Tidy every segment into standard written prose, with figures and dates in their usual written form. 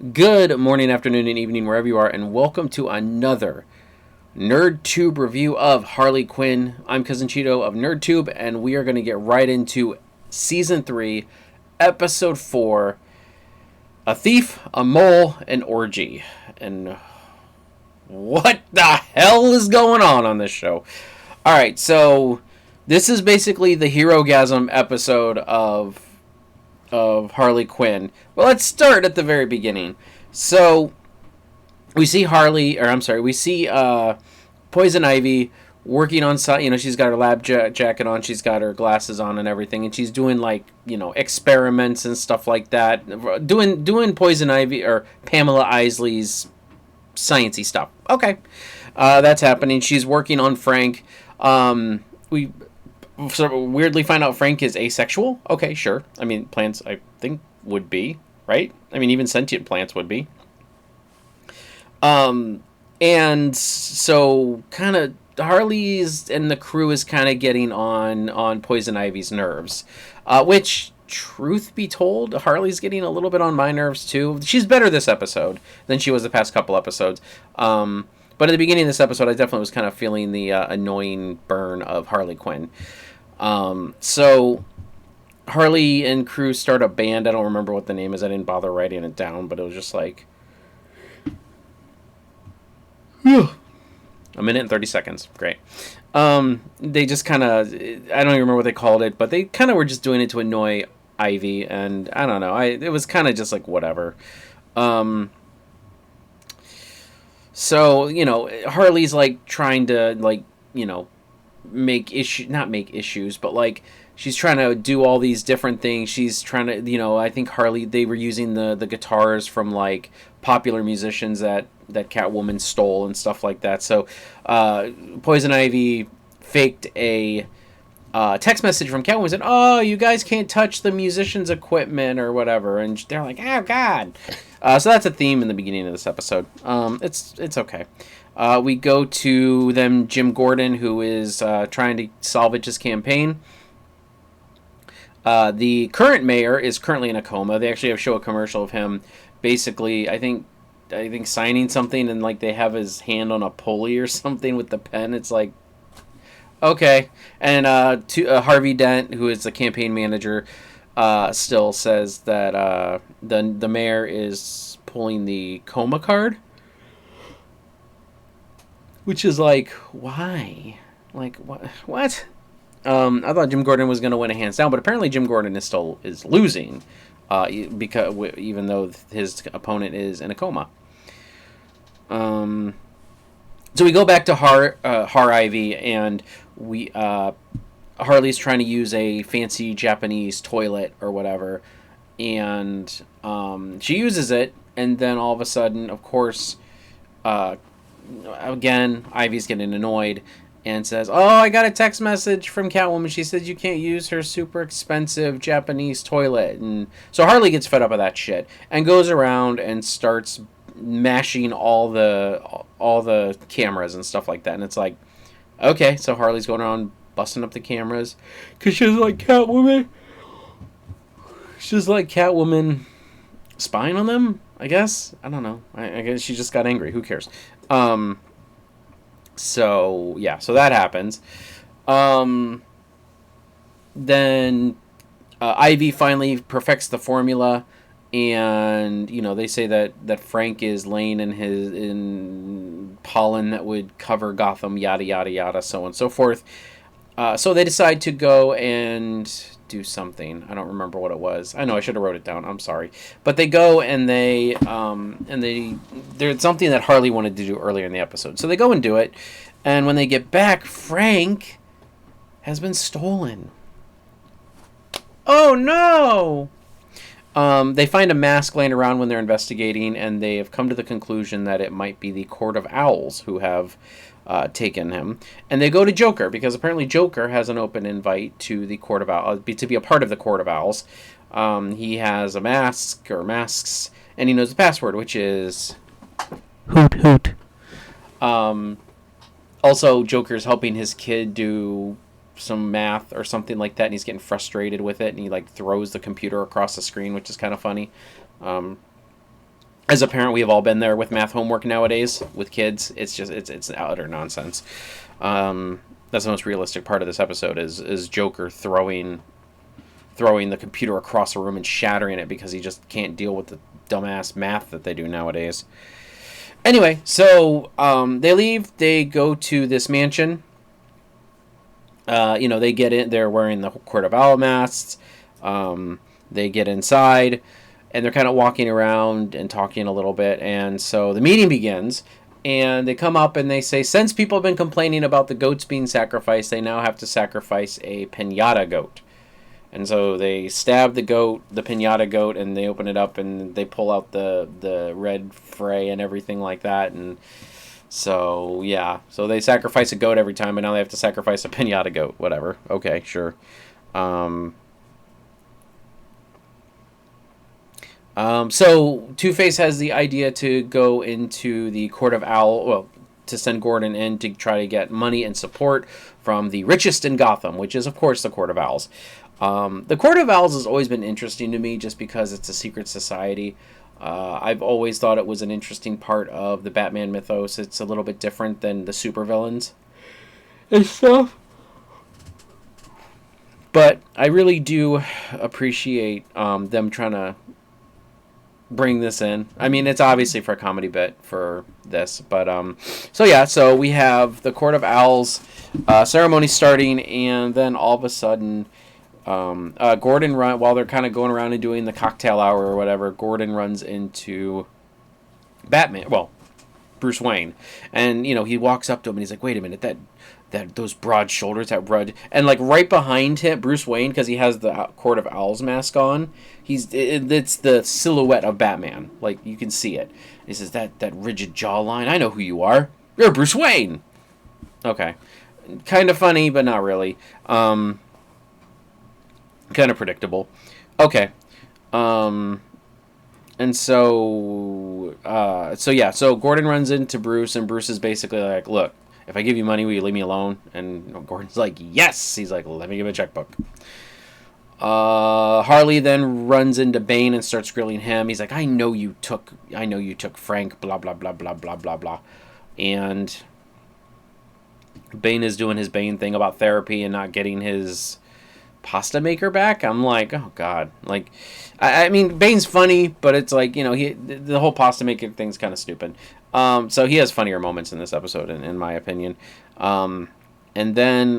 Good morning, afternoon, and evening, wherever you are, and welcome to another NerdTube review of Harley Quinn. I'm Cousin Cheeto of NerdTube, and we are going to get right into Season 3, Episode 4, A Thief, a Mole, an Orgy. And what the hell is going on this show? Alright, so this is basically the Hero-gasm episode of Harley Quinn. Well, let's start at the very beginning. So we see we see Poison Ivy working on, she's got her lab jacket on, she's got her glasses on and everything, and she's doing experiments and stuff like that, doing Poison Ivy or Pamela Isley's sciencey stuff. Okay, that's happening. She's working on Frank. We sort of weirdly find out Frank is asexual. Okay, sure. I mean, plants, I think, would be, right? I mean, even sentient plants would be. And so kind of Harley's and the crew is kind of getting on Poison Ivy's nerves, which, truth be told, Harley's getting a little bit on my nerves too. She's better this episode than she was the past couple episodes. But at the beginning of this episode, I definitely was kind of feeling the annoying burn of Harley Quinn. So Harley and crew start a band. I don't remember what the name is. I didn't bother writing it down, but it was just like a minute and 30 seconds. Great. They just kind of, I don't even remember what they called it, but they kind of were just doing it to annoy Ivy, and I don't know. It was kind of just like whatever. So, Harley's like trying to not make issues, but like she's trying to do all these different things. She's trying to, I think Harley, they were using the guitars from like popular musicians that Catwoman stole and stuff like that. So Poison Ivy faked a text message from Catwoman saying, "Oh, you guys can't touch the musician's equipment," or whatever, and they're like, "Oh God." So that's a theme in the beginning of this episode. It's okay. We go to Jim Gordon, who is trying to salvage his campaign. The current mayor is currently in a coma. They actually show a commercial of him, basically, I think signing something, and like they have his hand on a pulley or something with the pen. It's like, okay. And Harvey Dent, who is the campaign manager, still says that the mayor is pulling the coma card. Which is like, why? Like, what? I thought Jim Gordon was going to win a hands down, but apparently Jim Gordon is losing, because even though his opponent is in a coma. So we go back to Ivy, and Harley's trying to use a fancy Japanese toilet or whatever, and she uses it, and then all of a sudden, of course, again, Ivy's getting annoyed and says, "Oh, I got a text message from Catwoman. She says you can't use her super expensive Japanese toilet." And so Harley gets fed up of that shit and goes around and starts mashing all the cameras and stuff like that. And it's like, okay, so Harley's going around busting up the cameras because she's like Catwoman. She's like Catwoman spying on them, I guess. I don't know. I guess she just got angry. Who cares? So that happens. Then Ivy finally perfects the formula, and they say that Frank is laying in pollen that would cover Gotham, yada yada yada, so on and so forth. So they decide to go and do something. I don't remember what it was. I know I should have wrote it down. I'm sorry. But they go and there's something that Harley wanted to do earlier in the episode. So they go and do it. And when they get back, Frank has been stolen. Oh no! They find a mask laying around when they're investigating, and they have come to the conclusion that it might be the Court of Owls who have taken him. And they go to Joker, because apparently Joker has an open invite to the Court of Owls, to be a part of the Court of Owls. He has a mask, or masks, and he knows the password, which is hoot hoot. Also, Joker's helping his kid do some math or something like that, and he's getting frustrated with it, and he like throws the computer across the screen, which is kind of funny. As a parent, we have all been there with math homework nowadays with kids. It's just it's utter nonsense. That's the most realistic part of this episode is Joker throwing the computer across the room and shattering it because he just can't deal with the dumbass math that they do nowadays. Anyway, so they leave. They go to this mansion. They get in. They're wearing the Court of Owl masks. They get inside, and they're kind of walking around and talking a little bit. And so the meeting begins. And they come up and they say, since people have been complaining about the goats being sacrificed, they now have to sacrifice a piñata goat. And so they stab the goat, the piñata goat, and they open it up and they pull out the red fray and everything like that. And so, yeah. So they sacrifice a goat every time, but now they have to sacrifice a piñata goat. Whatever. Okay, sure. So Two-Face has the idea to go into the Court of Owl, well, to send Gordon in to try to get money and support from the richest in Gotham, which is, of course, the Court of Owls. The Court of Owls has always been interesting to me just because it's a secret society. I've always thought it was an interesting part of the Batman mythos. It's a little bit different than the supervillains and stuff. But I really do appreciate them trying to bring this in. I mean, it's obviously for a comedy bit for this, but so we have the Court of Owls ceremony starting, and then all of a sudden Gordon while they're kind of going around and doing the cocktail hour or whatever, Gordon runs into Bruce Wayne, and he walks up to him and he's like, wait a minute, that those broad shoulders, that broad, and like right behind him, Bruce Wayne, because he has the Court of Owls mask on, it's the silhouette of Batman, like you can see it. He says, that rigid jawline, I know who you are, you're Bruce Wayne. Okay, kind of funny, but not really. Kind of predictable. Okay, and so Gordon runs into Bruce, and Bruce is basically like, look, if I give you money, will you leave me alone? And Gordon's like, yes. He's like, let me give a checkbook. Harley then runs into Bane and starts grilling him. He's like, I know you took Frank, blah, blah, blah, blah, blah, blah, blah. And Bane is doing his Bane thing about therapy and not getting his pasta maker back. I'm like, oh God. Like, I mean, Bane's funny, but it's like, the whole pasta maker thing's kind of stupid. So he has funnier moments in this episode, in my opinion. And then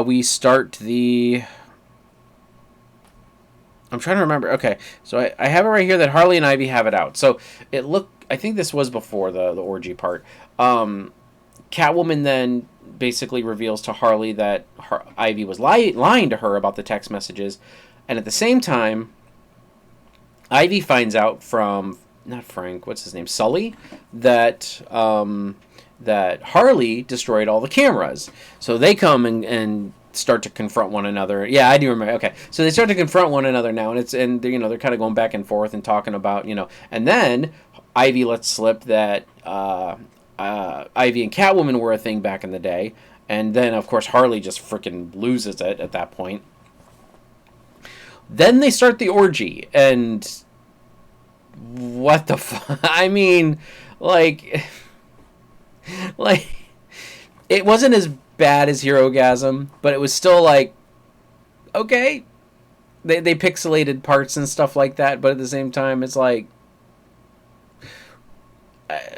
we start the... I'm trying to remember. Okay, so I have it right here that Harley and Ivy have it out. So I think this was before the orgy part. Catwoman then basically reveals to Harley that Ivy was lying to her about the text messages. And at the same time, Ivy finds out from, not Frank, what's his name, Sully, that Harley destroyed all the cameras. So they come and start to confront one another. Yeah, I do remember. Okay, so they start to confront one another now, and they're kind of going back and forth and talking about, and then Ivy lets slip that Ivy and Catwoman were a thing back in the day, and then of course Harley just freaking loses it at that point. Then they start the orgy, and what the fuck? I mean, like, it wasn't as bad as Herogasm, but it was still like, okay, they pixelated parts and stuff like that, but at the same time, it's like,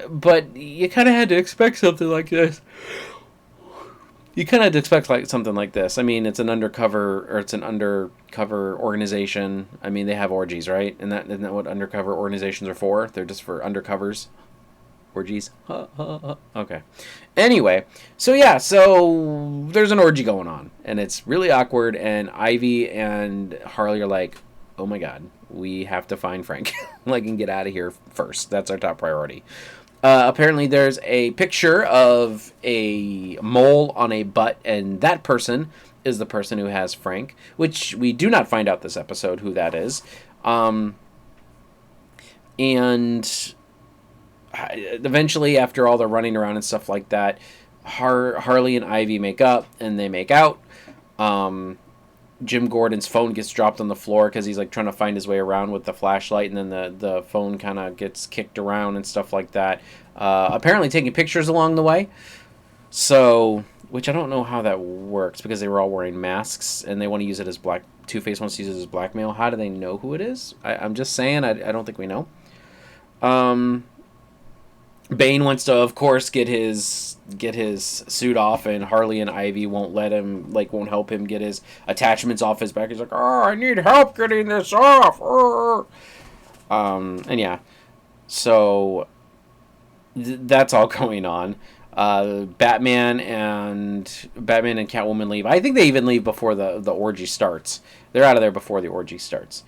but you kind of had to expect something like this. Something like this. I mean, it's an undercover organization. I mean, they have orgies, right? And isn't that what undercover organizations are for? They're just for undercovers. Orgies. Okay. Anyway, so there's an orgy going on, and it's really awkward, and Ivy and Harley are like, oh my God, we have to find Frank, and get out of here first. That's our top priority. Apparently there's a picture of a mole on a butt, and that person is the person who has Frank, which we do not find out this episode who that is. And eventually, after all the running around and stuff like that, Harley and Ivy make up, and they make out. Jim Gordon's phone gets dropped on the floor because he's like trying to find his way around with the flashlight, and then the phone kind of gets kicked around and stuff like that. Apparently taking pictures along the way. So, which I don't know how that works because they were all wearing masks and they want to use it as black. Two-Face wants to use it as blackmail. How do they know who it is? I'm just saying. I don't think we know. Bane wants to, of course, get his suit off, and Harley and Ivy won't let him, like, won't help him get his attachments off his back. He's like, "Oh, I need help getting this off." And yeah, so that's all going on. Batman and Catwoman leave. I think they even leave before the orgy starts. They're out of there before the orgy starts.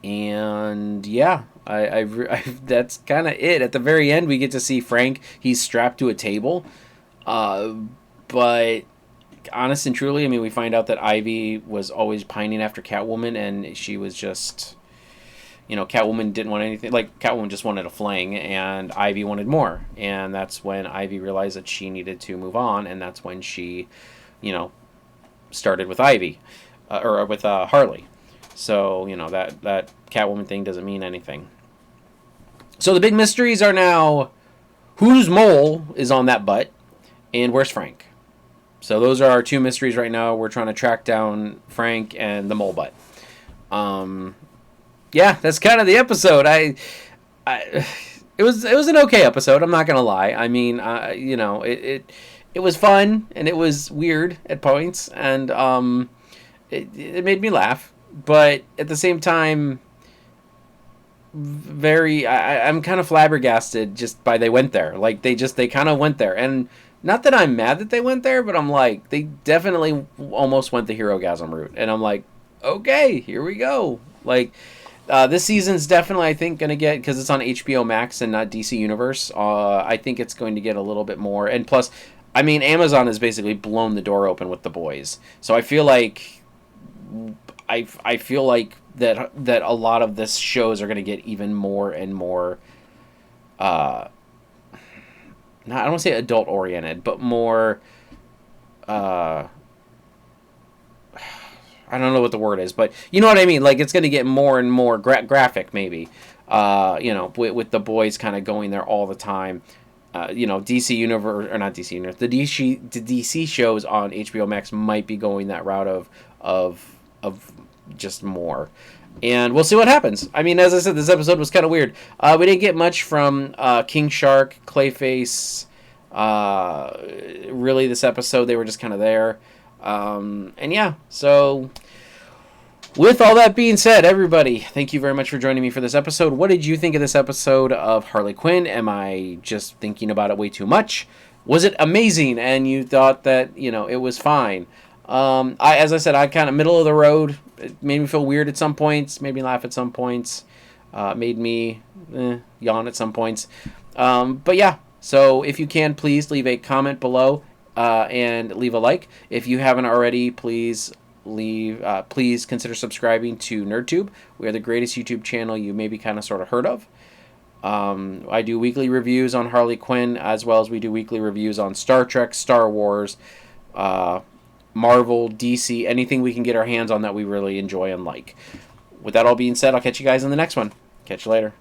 And yeah, I that's kind of it. At the very end, we get to see Frank. He's strapped to a table. But honest and truly, I mean, we find out that Ivy was always pining after Catwoman, and she was just, Catwoman didn't want anything. Like, Catwoman just wanted a fling, and Ivy wanted more. And that's when Ivy realized that she needed to move on, and that's when she, started with Ivy, or with Harley. So, that Catwoman thing doesn't mean anything. So the big mysteries are now, whose mole is on that butt, and where's Frank? So those are our two mysteries right now. We're trying to track down Frank and the mole butt. Yeah, that's kind of the episode. It was an okay episode. I'm not gonna lie. I mean, it was fun and it was weird at points, and it made me laugh. But at the same time, I'm kind of flabbergasted just by they went there. Like, they kind of went there. And not that I'm mad that they went there, but I'm like, they definitely almost went the Hero-gasm route. And I'm like, okay, here we go. Like, this season's definitely, I think, going to get, because it's on HBO Max and not DC Universe, I think it's going to get a little bit more. And plus, I mean, Amazon has basically blown the door open with The Boys. So I feel like I feel like that a lot of this shows are going to get even more and more, I don't want to say adult oriented, but more, I don't know what the word is, but you know what I mean? Like, it's going to get more and more graphic, maybe, with The Boys kind of going there all the time. DC Universe, or not DC Universe, the DC shows on HBO Max might be going that route of just more. And we'll see what happens. I mean, as I said, this episode was kind of weird. We didn't get much from King Shark, Clayface. Really, this episode, they were just kind of there. And yeah, so with all that being said, everybody, thank you very much for joining me for this episode. What did you think of this episode of Harley Quinn? Am I just thinking about it way too much? Was it amazing and you thought that, it was fine? As I said, I kind of middle of the road. It made me feel weird at some points, made me laugh at some points, made me yawn at some points. But yeah, so if you can, please leave a comment below and leave a like. If you haven't already, please consider subscribing to NerdTube. We are the greatest YouTube channel you maybe kind of sort of heard of. I do weekly reviews on Harley Quinn, as well as we do weekly reviews on Star Trek, Star Wars, Marvel, DC, anything we can get our hands on that we really enjoy and like. With that all being said, I'll catch you guys in the next one. Catch you later.